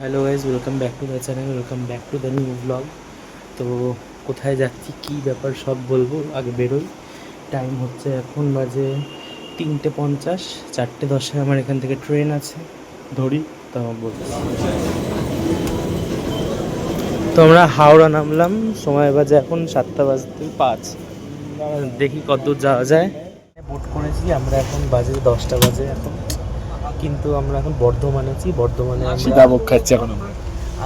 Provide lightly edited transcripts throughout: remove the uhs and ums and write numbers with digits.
Hello guys, welcome back to the channel, welcome back to the new blog. তো কোথায় যাচ্ছি, কী ব্যাপার সব বলবো, আগে বেরোই। টাইম হচ্ছে এখন বাজে 3:50, 4:10 আমার এখান থেকে ট্রেন আছে, ধরি তো বলছি। তো আমরা হাওড়া নামলাম, সময় বাজে এখন 7:05। দেখি কতদূর যাওয়া যায়। বুট করেছি আমরা, এখন বাজে 10টা বাজে এখন, কিন্তু আমরা এখন বর্ধমানে আছি। বর্ধমানে সীতাভোগ খাচ্ছি এখন আমরা।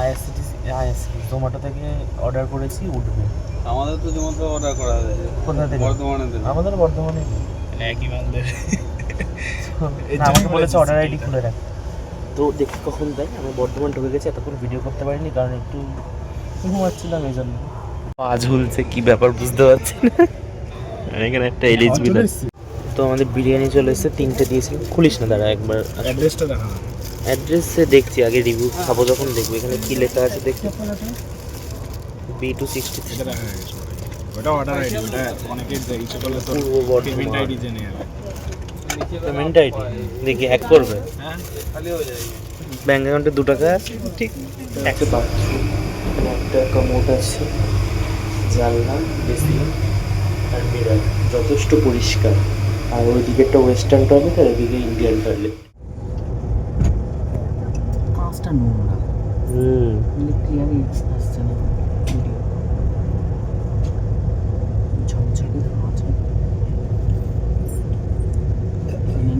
আইআরসিটিসি জোম্যাটো থেকে অর্ডার করেছি, উঠবে। আমাদের তো জোম্যাটো অর্ডার করা হয়েছে কোথা থেকে? বর্ধমানে থেকে। আমাদের বর্ধমানে একই মাল দেবে। আমাকে বলেছে অর্ডার আইডি খুলে রাখ, তো দেখি কখন দেয়। আমি বর্ধমান ঢুকে গেছি, এতক্ষণ ভিডিও করতে পারিনি কারণ একটু ঘুমাচ্ছিলাম, এই জন্য। পা ঝুলছে, কি ব্যাপার বুঝতে পারছি না। এখানে একটা এলিচ বিল আছে। তো আমাদের বিরিয়ানি চলে এসেছে, 3টে দিয়েছিল। খুলিস না, দাঁড়া একবার অ্যাড্রেসটা দেখা না। অ্যাড্রেসে দেখছি, আগে রিভিউ খাবো যখন দেখবো এখানে কী লেখা আছে। দেখি B263 এটা দেখা গেছে। ওটা অর্ডার আইডি, ওটা অনেকে ইচ্ছে করলে তো পূর্ব বর্ধমান পেমেন্ট আইডি জেনে যাবে। পেমেন্ট আইডি দেখি হ্যাক করবে। হ্যাঁ, খালি হয়ে যায়। ব্যাঙ্ক অ্যাকাউন্টে 2 টাকা আছে, ঠিক। একটা বাথরুম, একটা কমোড আছে, জানলা, বেসিন আর মিরার, যথেষ্ট পরিষ্কার। আর ওইদিকে একটা ওয়েস্টার্ন টয়লেট আর এদিকে ইন্ডিয়ান টয়লেট। কাজটা নোংরা, ক্লিয়ারই আসছে না ভিডিও। ঝকঝকে কাজ,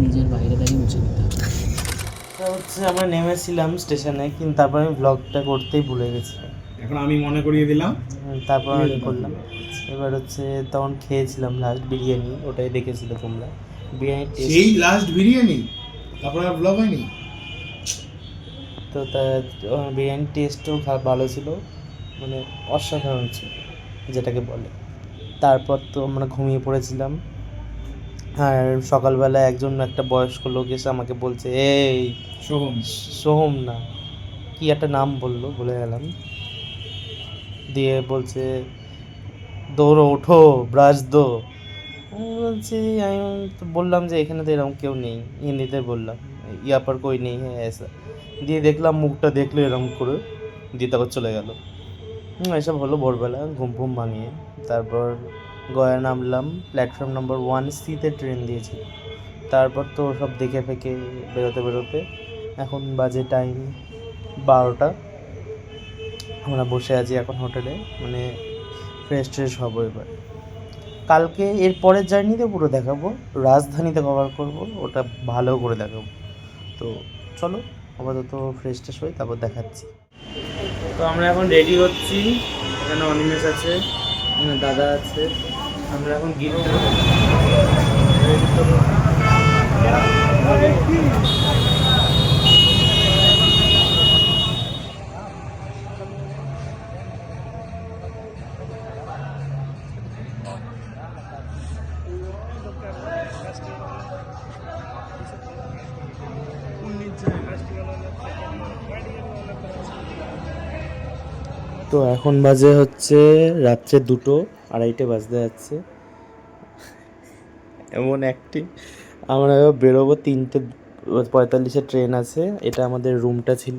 নিজের বাইরে দাঁড়িয়ে মুছে দিতে হবে। তো হচ্ছে আমরা নেমেছিলাম স্টেশনে, কিন্তু তারপর আমি ব্লগটা করতেই ভুলে গেছি। এখন আমি মনে করিয়ে দিলাম। তারপর আমি করলাম। এবার হচ্ছে তখন খেয়েছিলাম লাস্ট বিরিয়ানি, ওটাই দেখেছিলে তোমরা। বিরিয়ানি সেই লাস্ট বিরিয়ানি, তারপর আর ব্লগ হয়নি। তো তা বিরিয়ানির টেস্টও ভালো ছিল, মানে অসাধারণ ছিল যেটাকে বলে। তারপর তো আমরা ঘুমিয়ে পড়েছিলাম। আর সকালবেলা একটা বয়স্ক লোক এসে আমাকে বলছে, এই সোহম। সোহম না, কি একটা নাম বললো, ভুলে গেলাম। দিয়ে বলছে, দৌড়ো, ওঠো, ব্রাশ দো। বলছি, আমি তো বললাম যে এখানে তো এরকম কেউ নেই, হিন্দিতে বললাম, ইয়া পর কই নেই হ্যাঁ এসা। দিয়ে দেখলাম মুখটা দেখলো এরকম করে, দিয়ে তারপর চলে গেল। এসব হলো ভোরবেলা ঘুম ফুম ভাঙিয়ে। তারপর গয়া নামলাম, প্ল্যাটফর্ম নাম্বার 1C-তে ট্রেন দিয়েছিল। তারপর তো সব দেখে ফেকে বেরোতে এখন বাজে টাইম 12টা। আমরা বসে আছি এখন হোটেলে, মানে ফ্রেশ হবো এবার। কালকে এর পরের জার্নিতে পুরো দেখাবো, রাজধানীতে কভার করব, ওটা ভালো করে দেখাবো। তো চলো আপাতত ফ্রেশ ট্রেশ হই, তারপর দেখাচ্ছি। তো আমরা এখন রেডি হচ্ছি, এখানে অনিমেষ আছে, এখানে দাদা আছে, আমরা এখন গিয়ে তো এখন বাজে হচ্ছে রাত্রে 2:30 বাজতে যাচ্ছে। এমন অ্যাক্টিং। আমরা এবার বেরোবো, 3:45 ট্রেন আছে। এটা আমাদের রুমটা ছিল,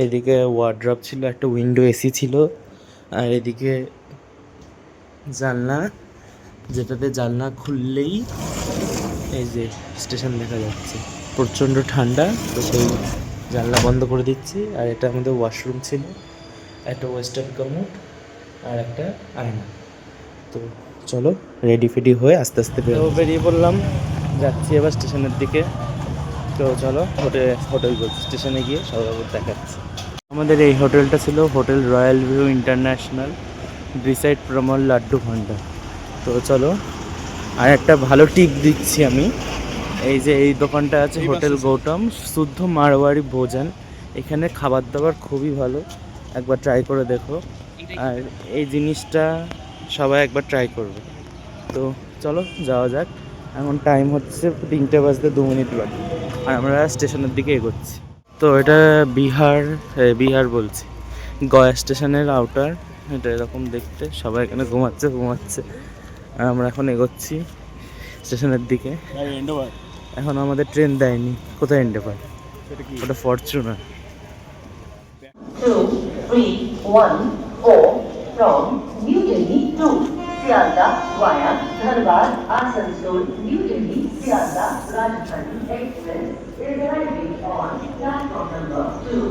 এদিকে ওয়ার্ড্রপ ছিল, একটা উইন্ডো এসি ছিল, আর এদিকে জানলা, যেটাতে জানলা খুললেই এই যে স্টেশন দেখা যাচ্ছে। প্রচণ্ড ঠান্ডা, তো সেই জানলা বন্ধ করে দিচ্ছি। আর এটা আমাদের ওয়াশরুম ছিল, একটা ওয়েস্টার্ন কমোড আর একটা আয়না। তো চলো রেডি ফেডি হয়ে আস্তে আস্তে বেরিয়ে পড়লাম, যাচ্ছি এবার স্টেশনের দিকে। তো চলো হোটেল বলছি, স্টেশনে গিয়ে সবাই দেখাচ্ছি। আমাদের এই হোটেলটা ছিল Hotel Royal View International, beside Pramal Laddu Bhandar. তো চলো, আর একটা ভালো টিপ দিচ্ছি আমি, এই যে এই দোকানটা আছে হোটেল গৌতম, শুদ্ধ মারওয়াড়ি ভোজন। এখানে খাবার দাবার খুবই ভালো, একবার ট্রাই করে দেখো। আর এই জিনিসটা সবাই একবার ট্রাই করবে। তো চলো যাওয়া যাক। এখন টাইম হচ্ছে 3:02 বাকি, আর আমরা স্টেশনের দিকে এগোচ্ছি। তো এটা বিহার বলছি, গয়া স্টেশনের আউটার। এটা এরকম দেখতে, সবাই এখানে ঘুমাচ্ছে। আর আমরা এখন এগোচ্ছি স্টেশনের দিকে। এখন আমাদের ট্রেন দেয়নি, কোথায় এন্ডে পায়, ওটা Fortuner. 2314 from New Delhi to Sialda via Dharwad, Asansol, New Delhi, Sialda, Rajdhani Express is arriving on platform number 2.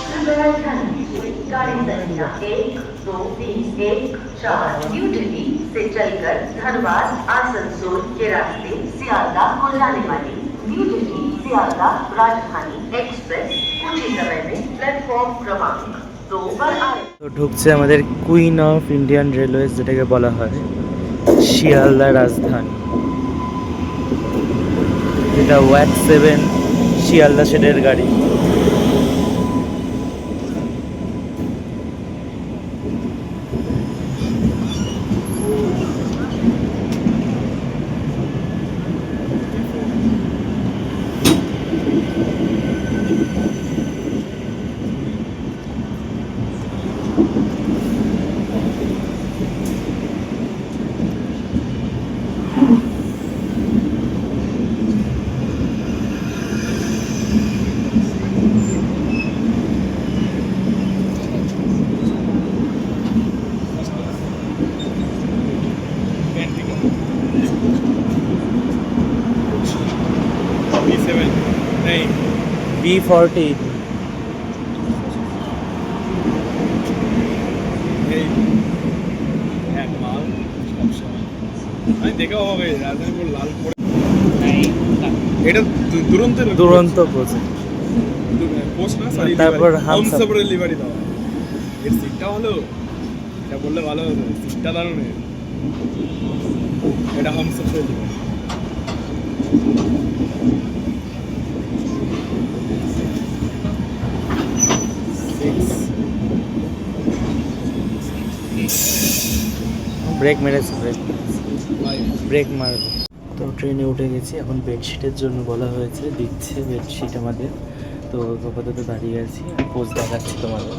कृपया ध्यान दीजिए गाड़ी संख्या 12314 न्यू दिल्ली से चलकर धनबाद आसनसोल के रास्ते सियालदा को जाने वाली न्यू दिल्ली सियालदा राजधानी एक्सप्रेस कुछ ही समय में प्लेटफॉर्म क्रमांक 2 पर आए। তো ঢুকছে আমাদের কুইন অফ ইন্ডিয়ান রেলওয়েজ, যেটাকে বলা হয় শিয়ালদা রাজধানী, যেটা ওয়াক 7 শিয়ালদা শেডের গাড়ি। B14 আমি দেখা হবে রাজধানীপুর লালপুর এটা দুরন্ত প্রজেক্ট। পোস্ট না সরি তারপর হামসফর ডেলিভারি দাও। এর সিটটা ভালো, এটা বললে ভালো হতো, সিটটা দারুণ। এটা হামসফর ডেলিভারি। ব্রেক মেরেছে, ব্রেক মারবে। তো ট্রেনে উঠে গেছি, এখন বেডশিটের জন্য বলা হয়েছে, দিচ্ছে বেডশিট আমাদের। তো আপাতত দাঁড়িয়ে আছি, পোস্ট দেখাচ্ছি তোমাদের।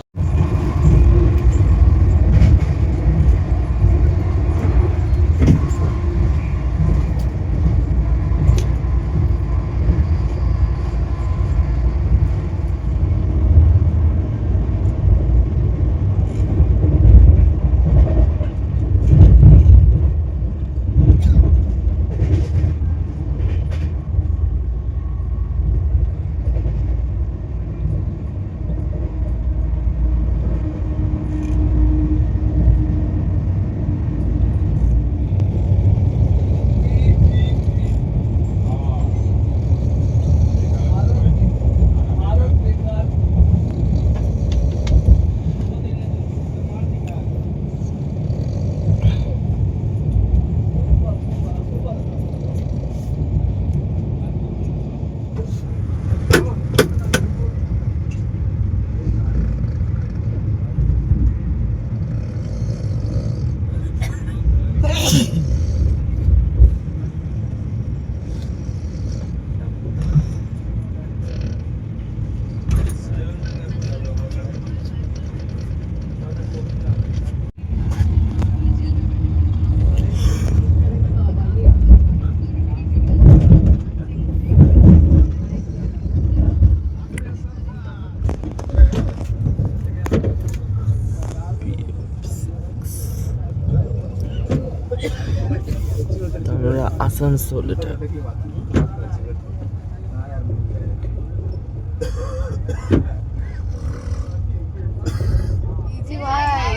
আসানসোল এটা।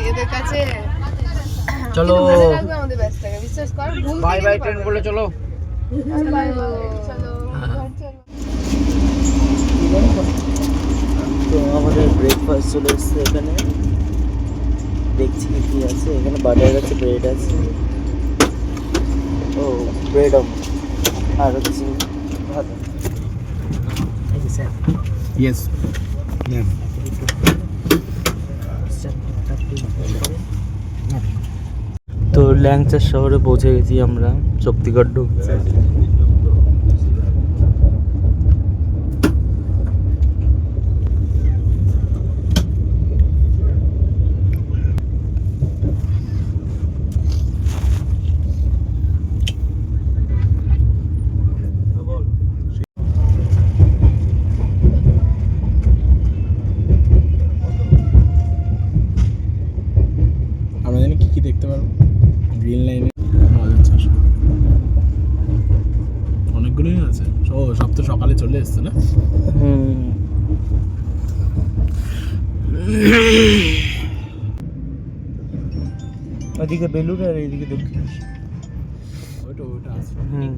এদের কাছে চলো আমাদের ব্যস্ত থাকে, বিশ্বাস কর। বাই বাই ট্রেন বলে চলো। তো আমাদের ব্রেকফাস্ট চলে এসছে এখানে, দেখছি কি আছে এখানে। বাটার আছে, ব্রেড আছে, ও ব্রেড আর হচ্ছে ভাত। Yes ma'am. তো ল্যাংচা শহরে পৌঁছে গেছি আমরা, শক্তিগড় ঢুকছে। এসছে না? ওদিকে বেলুর আর এইদিকে দক্ষিণ। ওটা আসছে। হুম।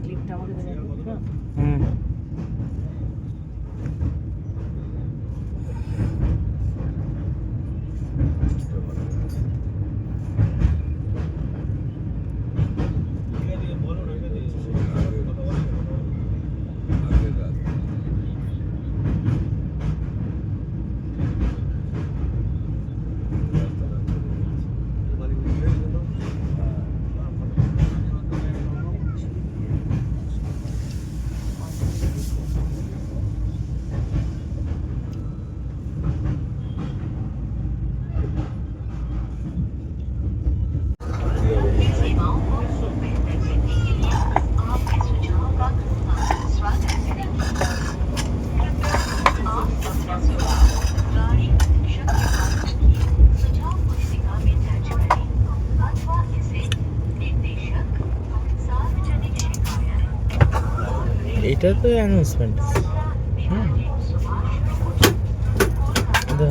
এটা তো অ্যানাউন্সমেন্ট।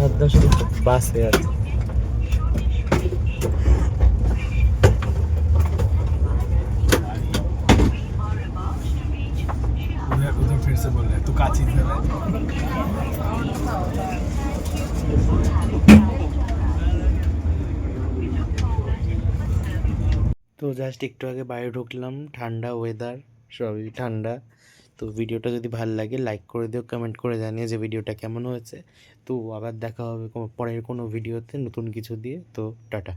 হাত শুধু বাসে আছে। उधर फिर से बोल रहे हैं तू का चीज है তো জাস্ট একটু আগে বাইরে ঢুকলাম, ঠান্ডা ওয়েদার, সবই ঠান্ডা। তো ভিডিওটা যদি ভালো লাগে লাইক করে দিও, কমেন্ট করে জানিয়ে যে ভিডিওটা কেমন হয়েছে। তো আবার দেখা হবে পরের কোনো ভিডিওতে নতুন কিছু দিয়ে। তো টাটা।